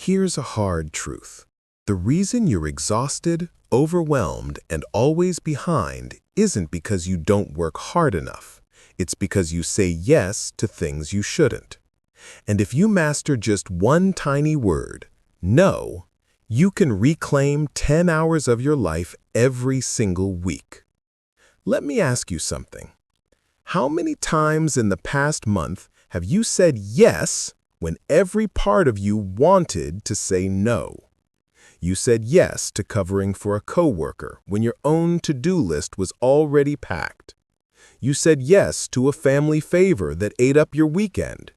Here's a hard truth. The reason you're exhausted, overwhelmed, and always behind isn't because you don't work hard enough. It's because you say yes to things you shouldn't. And if you master just one tiny word, no, you can reclaim 10 hours of your life every single week. Let me ask you something. How many times in the past month have you said yes when every part of you wanted to say no? You said yes to covering for a coworker when your own to-do list was already packed. You said yes to a family favor that ate up your weekend.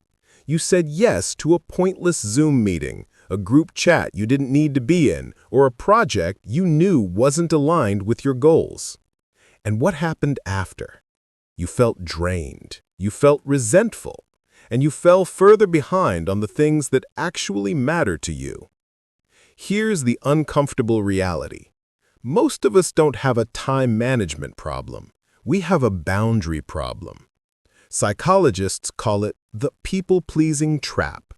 You said yes to a pointless Zoom meeting, a group chat you didn't need to be in, or a project you knew wasn't aligned with your goals. And what happened after? You felt drained, you felt resentful, and you fell further behind on the things that actually matter to you. Here's the uncomfortable reality. Most of us don't have a time management problem. We have a boundary problem. Psychologists call it the people-pleasing trap.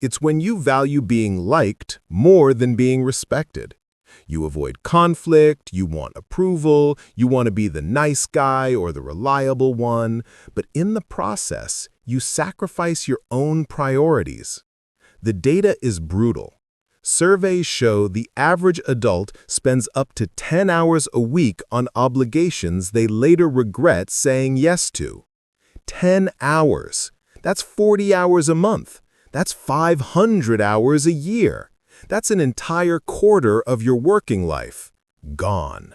It's when you value being liked more than being respected. You avoid conflict, you want approval, you want to be the nice guy or the reliable one, but in the process, you sacrifice your own priorities. The data is brutal. Surveys show the average adult spends up to 10 hours a week on obligations they later regret saying yes to. 10 hours. That's 40 hours a month. That's 500 hours a year. That's an entire quarter of your working life. Gone.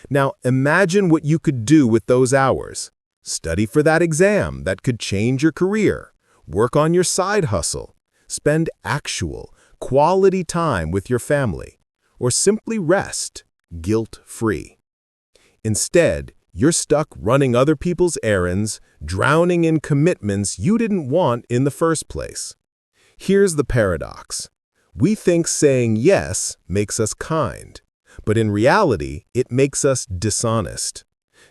Now imagine what you could do with those hours. Study for that exam that could change your career. Work on your side hustle. Spend actual, quality time with your family. Or simply rest, guilt-free. Instead, you're stuck running other people's errands, drowning in commitments you didn't want in the first place. Here's the paradox. We think saying yes makes us kind, but in reality, it makes us dishonest.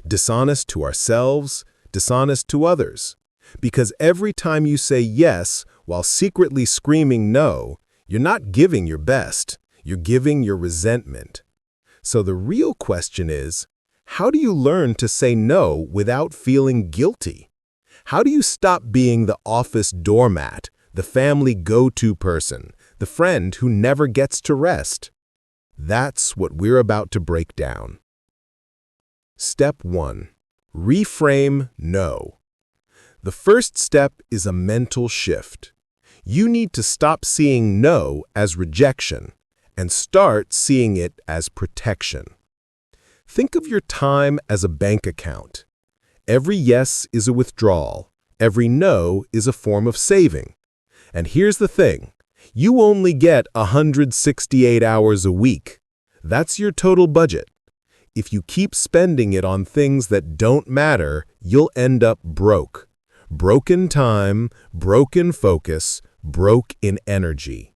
Dishonest to ourselves, dishonest to others. Because every time you say yes while secretly screaming no, you're not giving your best, you're giving your resentment. So the real question is, how do you learn to say no without feeling guilty? How do you stop being the office doormat, the family go-to person, the friend who never gets to rest? That's what we're about to break down. Step 1. Reframe no. The first step is a mental shift. You need to stop seeing no as rejection and start seeing it as protection. Think of your time as a bank account. Every yes is a withdrawal. Every no is a form of saving. And here's the thing. You only get 168 hours a week. That's your total budget. If you keep spending it on things that don't matter, you'll end up broke. Broken time, broken focus, broke in energy.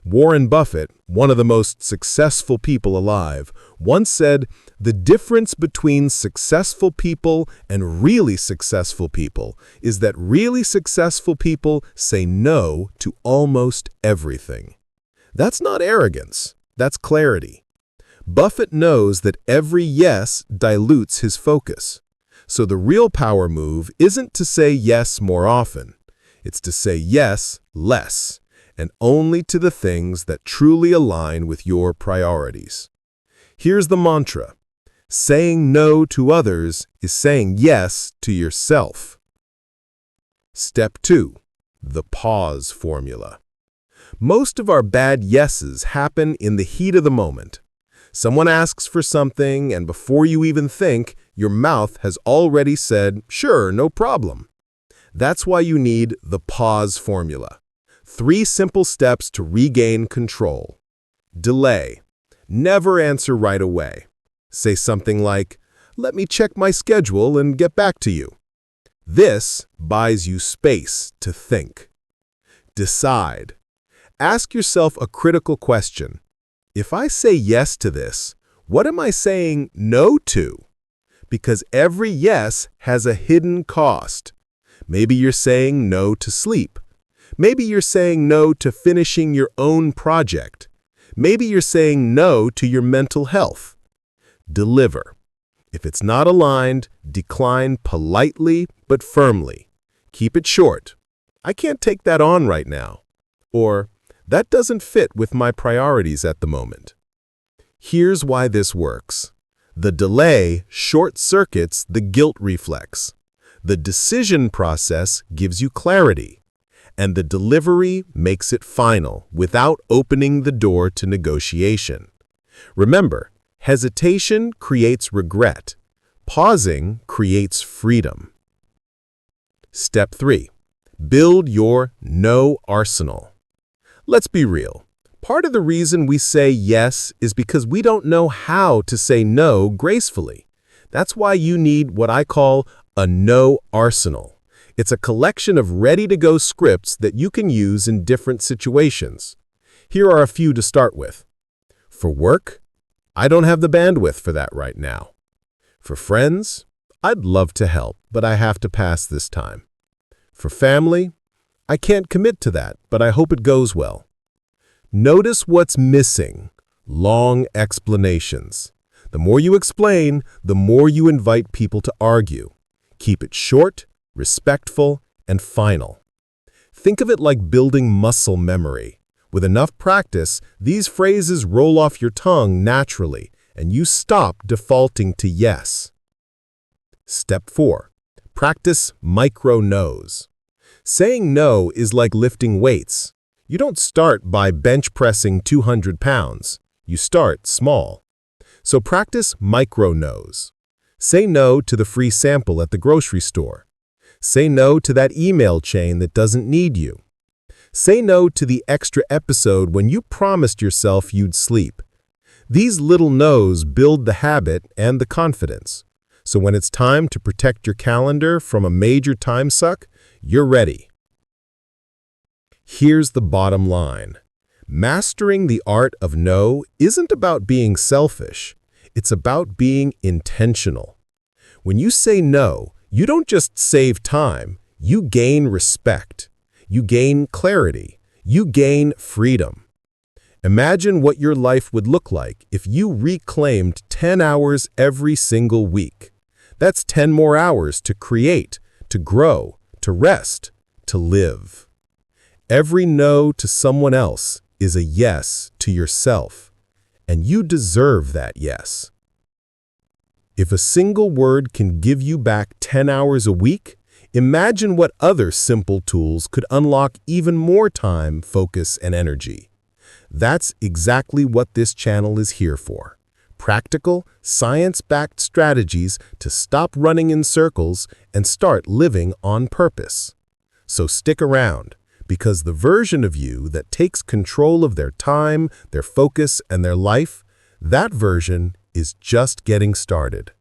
Warren Buffett, one of the most successful people alive, once said, "The difference between successful people and really successful people is that really successful people say no to almost everything." That's not arrogance, that's clarity. Buffett knows that every yes dilutes his focus. So the real power move isn't to say yes more often. It's to say yes less, and only to the things that truly align with your priorities. Here's the mantra. Saying no to others is saying yes to yourself. Step 2. The pause formula. Most of our bad yeses happen in the heat of the moment. Someone asks for something, and before you even think, your mouth has already said, "Sure, no problem." That's why you need the pause formula. 3 simple steps to regain control. Delay. Never answer right away. Say something like, "Let me check my schedule and get back to you." This buys you space to think. Decide. Ask yourself a critical question. If I say yes to this, what am I saying no to? Because every yes has a hidden cost. Maybe you're saying no to sleep. Maybe you're saying no to finishing your own project. Maybe you're saying no to your mental health. Deliver. If it's not aligned, decline politely but firmly. Keep it short. I can't take that on right now. Or, that doesn't fit with my priorities at the moment. Here's why this works. The delay short-circuits the guilt reflex. The decision process gives you clarity. And the delivery makes it final without opening the door to negotiation. Remember, hesitation creates regret. Pausing creates freedom. Step 3. Build your no arsenal. Let's be real. Part of the reason we say yes is because we don't know how to say no gracefully. That's why you need what I call a no arsenal. It's a collection of ready-to-go scripts that you can use in different situations. Here are a few to start with. For work, I don't have the bandwidth for that right now. For friends, I'd love to help, but I have to pass this time. For family, I can't commit to that, but I hope it goes well. Notice what's missing. Long explanations. The more you explain, the more you invite people to argue. Keep it short, respectful, and final. Think of it like building muscle memory. With enough practice, these phrases roll off your tongue naturally, and you stop defaulting to yes. Step 4. Practice micro-no's. Saying no is like lifting weights. You don't start by bench pressing 200 pounds. You start small. So practice micro-no's. Say no to the free sample at the grocery store. Say no to that email chain that doesn't need you. Say no to the extra episode when you promised yourself you'd sleep. These little no's build the habit and the confidence. So when it's time to protect your calendar from a major time suck, you're ready. Here's the bottom line. Mastering the art of no isn't about being selfish. It's about being intentional. When you say no, you don't just save time. You gain respect. You gain clarity. You gain freedom. Imagine what your life would look like if you reclaimed 10 hours every single week. That's 10 more hours to create, to grow, to rest, to live. Every no to someone else is a yes to yourself, and you deserve that yes. If a single word can give you back 10 hours a week, imagine what other simple tools could unlock even more time, focus, and energy. That's exactly what this channel is here for. Practical, science-backed strategies to stop running in circles and start living on purpose. So stick around, because the version of you that takes control of their time, their focus, and their life, that version is just getting started.